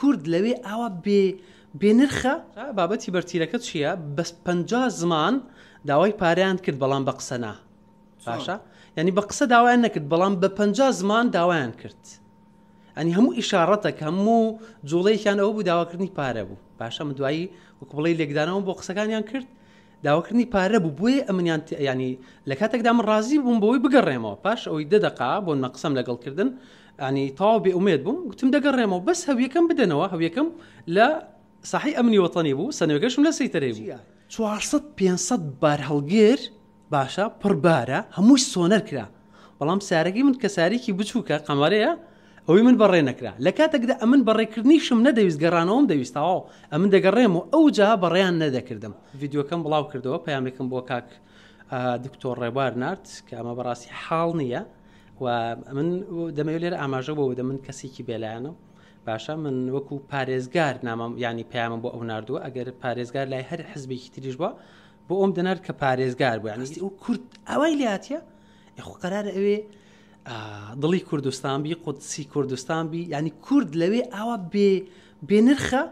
کورد لەوێ ئاوا بێنرخە بابەتی بەرتیلەکە چییە بەس 50 زمان داوای پاریان کرد بەڵام بە قسە نا باشە ینی بە قسە داوایان نەکرد بەڵام بە 50 زمان داوایان کرد ئەنی هەموو ئیشارەتێک هەموو جوڵەیەکیان ئەوە بوو داواکردنی پارە بوو باشە من دوایی وەکو بڵێ لێکدانەوە بۆ قسەکانیان کرد داواکردنی پارە بوو بۆیە ئەمنیان ینی لە کاتێکدا من ڕازی بووم بەوەی بگەڕێمەوە پاش ئەوەی دەدەقا بۆ نە قسەم لەگەڵکردن ینی تەواو بێ ئومێد بووم گوتم دەگەڕێمەوە بەس هەویەکەم بدەنەوە هەویەکەم لە ساحی ئەمنی وەتەنی بوو سەنوێگەشم لە سەیتەرەی بوو 400-500 بار هەڵگیر باشە پڕبارە هەمووی سۆنەر کرا بەڵام سارەکی من کە سارێکی بچووکە قەمەرەیە ئەوەی من بەڕێ نەکرا لە کاتێکدا ئەمن بەڕێکردنیشم نەدەویست گەڕانەوەم دەویستەوە ئەمن دەگەڕێم و ئەو جا بەڕێیان نەدەکردم ڤیددیۆکەم بڵاو کردەوە پەیامێکم بۆ کاک دکتۆر ڕێبوار نارد کە ئەمە بەڕاستی حاڵ نییە و من دەمەوێت لێرە ئاماژە بۆ بدەم من کەسێکی بێلایەنە باشە من وەکو پارێزگار نامم ینی پەیامم بۆ ئەو ناردووە ئەگەر پارێزگار لای هەر حزبێکی تریش بووە بۆ ئەوم دەنارد کە پارێزگار بوو ینی ئەو کورد ئەوەی لاتیە خۆ قەرارە ئەوێ دڵی کوردستان بی قودسی کوردستان بی ینی کورد لەوێ ئاوا بێنرخە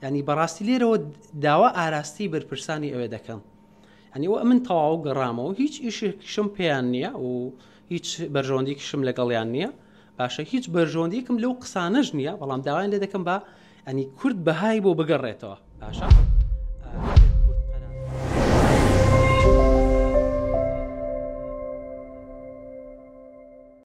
ینی بەڕاستی لێرەوە داوا ئاراستی بەرپرسانی ئەوێ دەکەم ینی ئەوە من تەواو گەڕامەوە هیچ ئیشێکشم پێیان نییە و هیچ بەرژۆندێکیشم لەگەڵیان نییە باشە هیچ بەرژۆندێکم لەو قسانەش نییە بەڵام داوایان لێ دەکەم بە ینی کورد بەهای بۆ بگەڕێتەوە باشە.